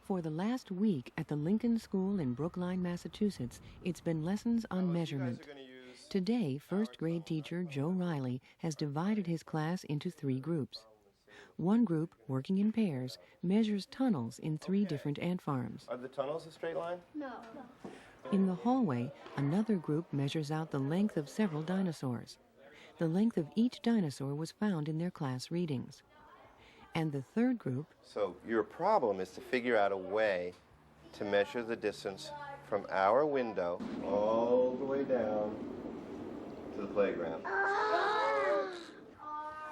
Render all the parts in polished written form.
For the last week at the Lincoln School in Brookline, Massachusetts, it's been lessons on measurement. Today, first grade teacher Joe Riley has divided his class into 3 groups. One group, working in pairs, measures tunnels in 3 different ant farms. Are the tunnels a straight line? No. In the hallway, another group measures out the length of several dinosaurs. The length of each dinosaur was found in their class readings. And the third group... So your problem is to figure out a way to measure the distance from our window all the way down to the playground.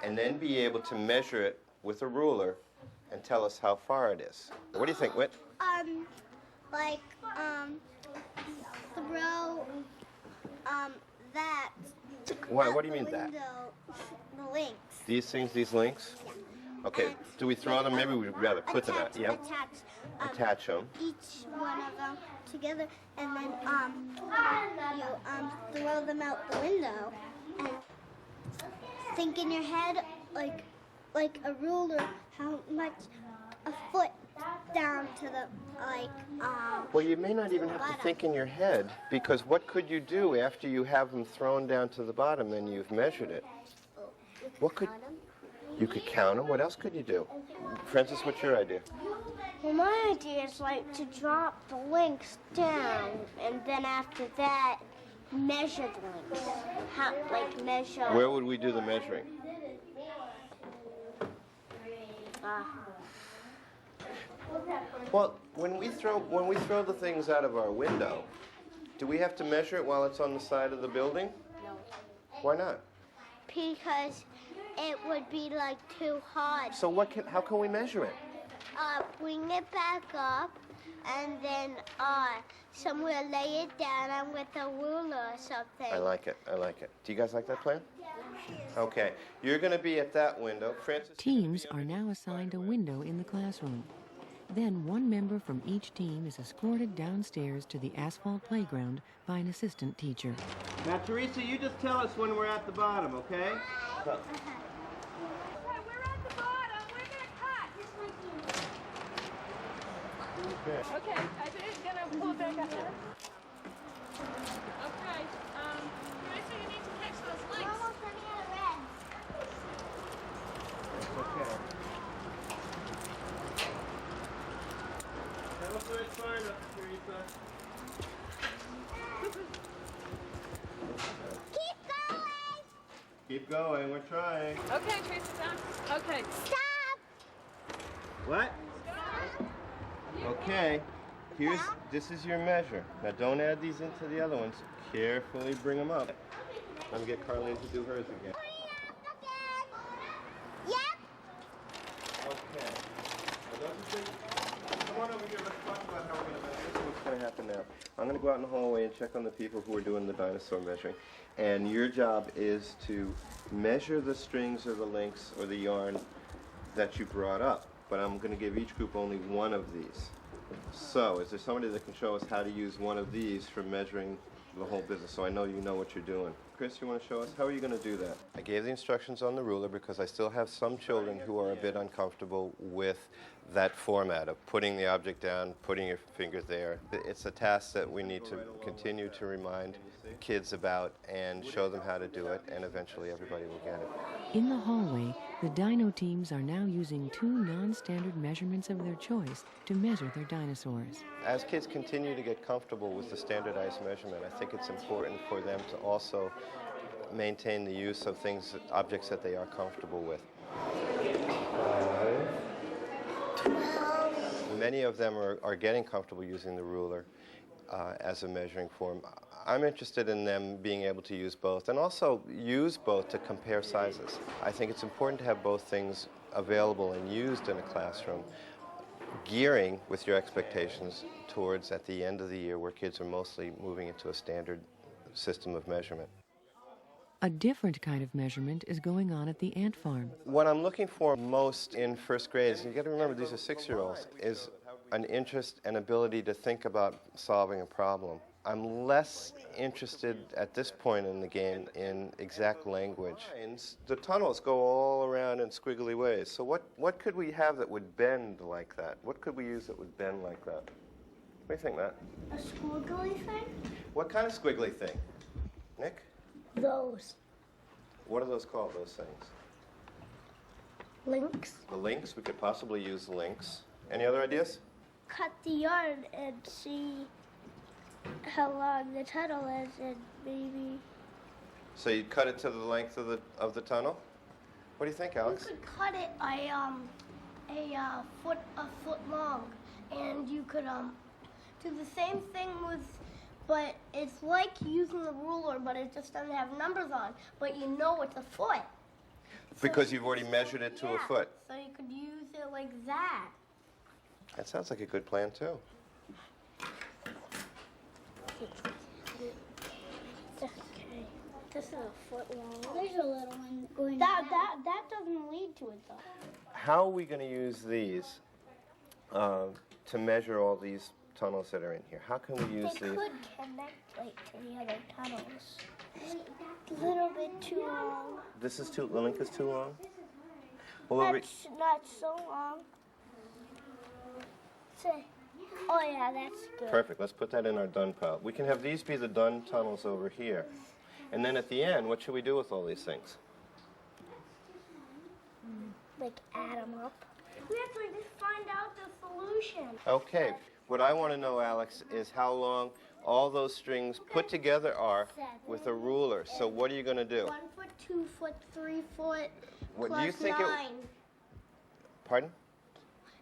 And then be able to measure it with a ruler and tell us how far it is. What do you think, Whit? Throw, that. What do you mean that? The links. These things, these links? Yeah. Okay, And do we throw them? Maybe we'd rather put them out. Yeah. Attach them. Each one of them together, and then you throw them out the window, and think in your head like a ruler how much a foot down to the Well, you may not even have to think in your head, because what could you do after you have them thrown down to the bottom? Then you've measured it. What could you could count them? What else could you do? Francis, what's your idea? Well, my idea is to drop the links down, and then after that, measure the links. Measure. Where would we do the measuring? Well, when we throw the things out of our window, do we have to measure it while it's on the side of the building? No. Why not? Because it would be too hard. So how can we measure it? Bring it back up, and then somewhere lay it down with a ruler or something. I like it. Do you guys like that plan? Okay, you're going to be at that window. Francis. Teams are now assigned a window in the classroom. Then one member from each team is escorted downstairs to the asphalt playground by an assistant teacher. Now, Teresa, you just tell us when we're at the bottom, okay? We're at the bottom. We're going to cut. Okay, I think it's going to pull back up there. Okay, Teresa, you need to catch those links. We're almost running out of red. Okay. That was very fine up, Teresa. Keep going, we're trying. Okay, Teresa, down. Okay. Stop! What? Okay, this is your measure. Now don't add these into the other ones. Carefully bring them up. I'm gonna get Carlene to do hers again. Yep. Okay. Now those are things. Come on over here, let's talk about how we're gonna measure. This is what's gonna happen now. I'm gonna go out in the hallway and check on the people who are doing the dinosaur measuring. And your job is to measure the strings or the links or the yarn that you brought up. But I'm going to give each group only one of these. So, is there somebody that can show us how to use one of these for measuring the whole business? So I know you know what you're doing. Chris, you want to show us? How are you going to do that? I gave the instructions on the ruler because I still have some children who are a bit uncomfortable with that format of putting the object down, putting your finger there. It's a task that we need to continue to remind kids about and show them how to do it, and eventually everybody will get it. In the hallway, the dino teams are now using 2 non-standard measurements of their choice to measure their dinosaurs. As kids continue to get comfortable with the standardized measurement, I think it's important for them to also maintain the use of objects that they are comfortable with. Many of them are getting comfortable using the ruler as a measuring form. I'm interested in them being able to use both and also use both to compare sizes. I think it's important to have both things available and used in a classroom, gearing with your expectations towards at the end of the year where kids are mostly moving into a standard system of measurement. A different kind of measurement is going on at the ant farm. What I'm looking for most in first grade, and you got to remember these are 6-year-olds, is an interest and ability to think about solving a problem. I'm less interested at this point in the game in exact language. The tunnels go all around in squiggly ways. So what could we have that would bend like that? What could we use that would bend like that? What do you think, Matt? A squiggly thing? What kind of squiggly thing? Nick? Those. What are those called, those things? Links. The links? We could possibly use links. Any other ideas? Cut the yard and see how long the tunnel is, and maybe So you'd cut it to the length of the tunnel? What do you think, Alex? you could cut it a foot long, and you could do the same thing with, but it's like using a ruler, but it just doesn't have numbers on, but you know it's a foot. Because you've already measured it to a foot. So you could use it like that. That sounds like a good plan, too. Okay. This is a foot long. There's a little one going That doesn't lead to it though. How are we going to use these to measure all these tunnels that are in here? How can we use They these? could connect like to the other tunnels. A little bit too long. This is the link is too long? Well, That's not so long. Say, oh yeah, that's good. perfect. Let's put that in our done pile. We can have these be the done tunnels over here. And then at the end, what should we do with all these things? Like add them up. We have to just find out the solution. Okay. What I want to know, Alex, is how long all those strings put together are with a ruler. So what are you going to do? 1 foot, 2 foot, 3 foot, What plus do you think 9. Pardon?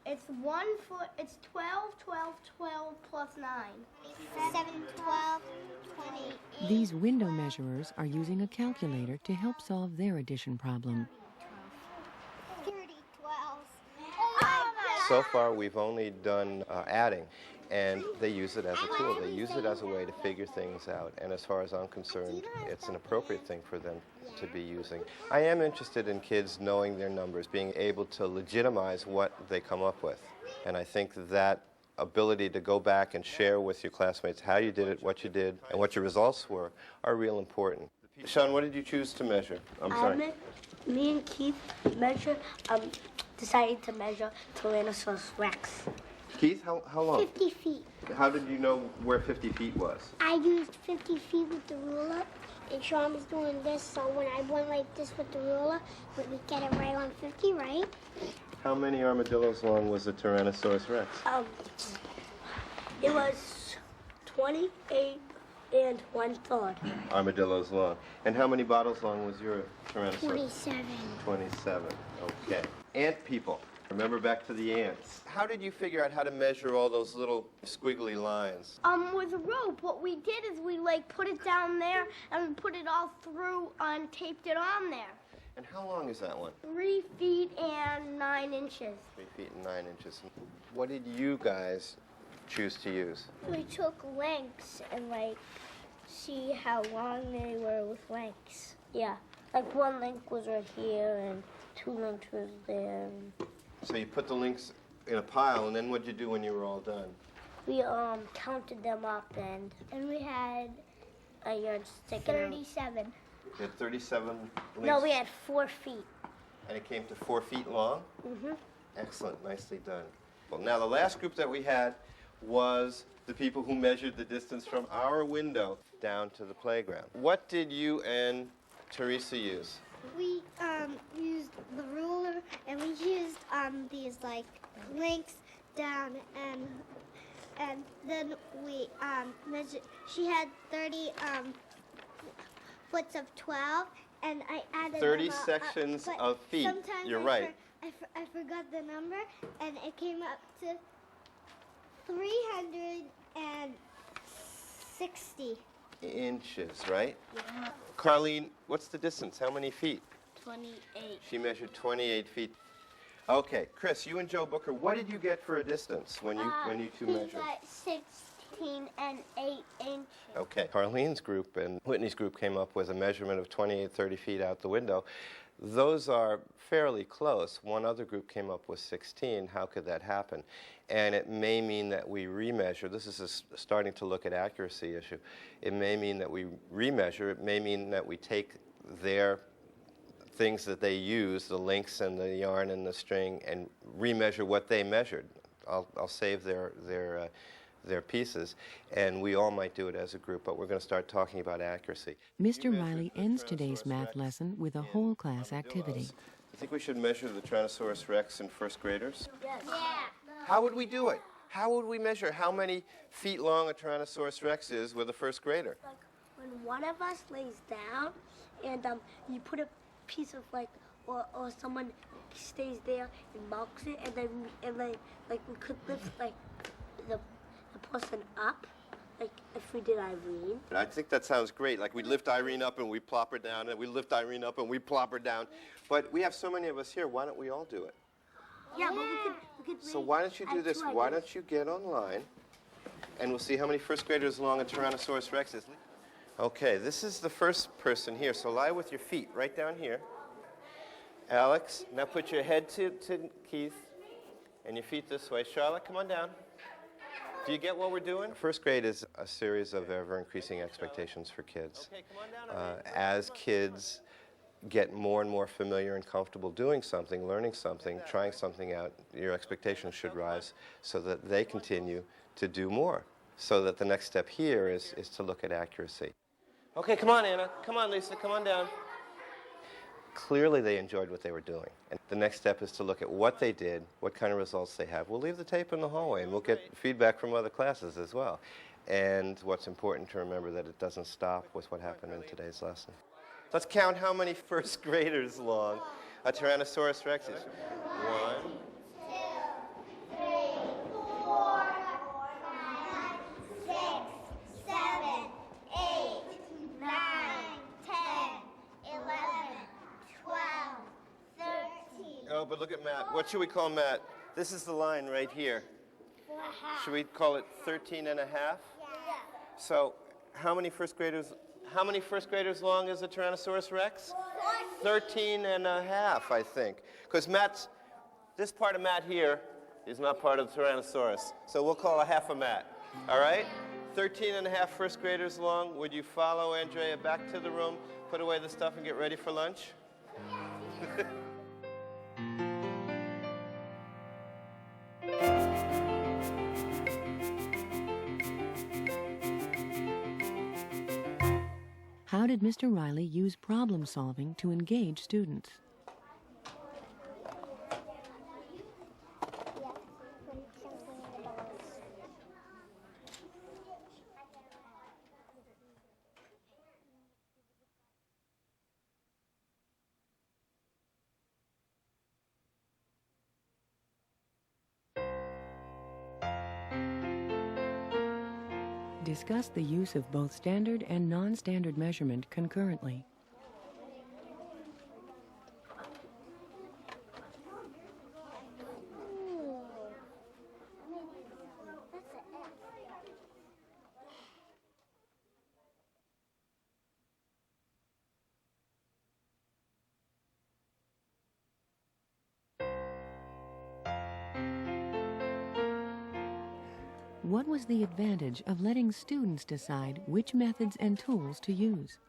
It's 1 foot. It's 12, 12, 12 plus 9. 7, 12, 28. These window measurers are using a calculator to help solve their addition problem. 30, 12. So far, we've only done adding, and they use it as a tool. They use it as a way to figure things out, and as far as I'm concerned, it's an appropriate thing for them to be using. I am interested in kids knowing their numbers, being able to legitimize what they come up with, and I think that ability to go back and share with your classmates how you did it, what you did, and what your results were are real important. Sean, what did you choose to measure? I'm sorry. Me and Keith decided to measure Tyrannosaurus Rex. Keith, how long? 50 feet. How did you know where 50 feet was? I used 50 feet with the ruler, and Sean was doing this, so when I went like this with the ruler, we would get it right on 50, right? How many armadillos long was the Tyrannosaurus Rex? It was 28 and 1/3. Armadillos long. And how many bottles long was your Tyrannosaurus? 27. 27. Okay. Ant people. Remember back to the ants. How did you figure out how to measure all those little squiggly lines? With a rope, what we did is we put it down there and we put it all through and taped it on there. And how long is that one? 3 feet and 9 inches. 3 feet and 9 inches. What did you guys choose to use? We took lengths and see how long they were with lengths. Yeah, like 1 length was right here and 2 lengths was there. So you put the links in a pile, and then what'd you do when you were all done? We counted them up and we had a yardstick. 37. You had 37 links? No, we had 4 feet. And it came to 4 feet long? Mm-hmm. Excellent, nicely done. Well, now the last group that we had was the people who measured the distance from our window down to the playground. What did you and Teresa use? We used the ruler, and we used these links down, and then we measured. She had 30 foots of 12, and I added 30 them all sections up, but of feet. sometimes You're right. I forgot the number, and it came up to 360 inches, right? Yeah. Carlene, what's the distance? How many feet? 28. She measured 28 feet. Okay, Chris, you and Joe Booker, what did you get for a distance when you two measured? We got 16 and 8 inches. Okay, Carlene's group and Whitney's group came up with a measurement of 28, 30 feet out the window. those are fairly close. One other group came up with 16. How could that happen? And it may mean that we remeasure. This is starting to look at accuracy issue. It may mean that we remeasure. It may mean that we take their things that they use, the links and the yarn and the string, and remeasure what they measured. I'll save their pieces, and we all might do it as a group, but we're going to start talking about accuracy. Mr. Riley ends today's math lesson with a whole class activity. I think we should measure the Tyrannosaurus rex in first graders. Yes. Yeah. How would we do it? How would we measure how many feet long a Tyrannosaurus rex is with a first grader? Like when one of us lays down and you put a piece of or someone stays there and marks it, and then like we could lift like the person up, like if we did Irene. I think that sounds great. Like we lift Irene up and we plop her down, and we lift Irene up and we plop her down. But we have so many of us here. Why don't we all do it? Yeah, but we could. So why don't you do this? Why don't you get online, and we'll see how many first graders long a Tyrannosaurus rex is. Okay, this is the first person here. So lie with your feet right down here. Alex, now put your head to Keith, and your feet this way. Charlotte, come on down. Do you get what we're doing? First grade is a series of ever-increasing expectations for kids. Okay, come on down. As kids get more and more familiar and comfortable doing something, learning something, trying something out, your expectations should rise so that they continue to do more. So that the next step here is to look at accuracy. Okay, come on, Anna. Come on, Lisa. Come on down. Clearly they enjoyed what they were doing. And the next step is to look at what they did, what kind of results they have. We'll leave the tape in the hallway, and we'll get feedback from other classes as well. And what's important to remember that it doesn't stop with what happened in today's lesson. Let's count how many first graders long a Tyrannosaurus rex is. 1, 2, 3, 4, 5, 6, 7, 8, 9, 10, 11, 12, 13. Oh, but look at Matt. What should we call Matt? This is the line right here. Should we call it 13 and a half? Yeah. So how many first graders long is a Tyrannosaurus rex? 13 and a half, I think. Because this part of Matt here is not part of the Tyrannosaurus. So we'll call a half a Matt. All right? 13 and a half first graders long. Would you follow Andrea back to the room, put away the stuff, and get ready for lunch? How did Mr. Riley use problem solving to engage students? Discuss the use of both standard and non-standard measurement concurrently. What was the advantage of letting students decide which methods and tools to use?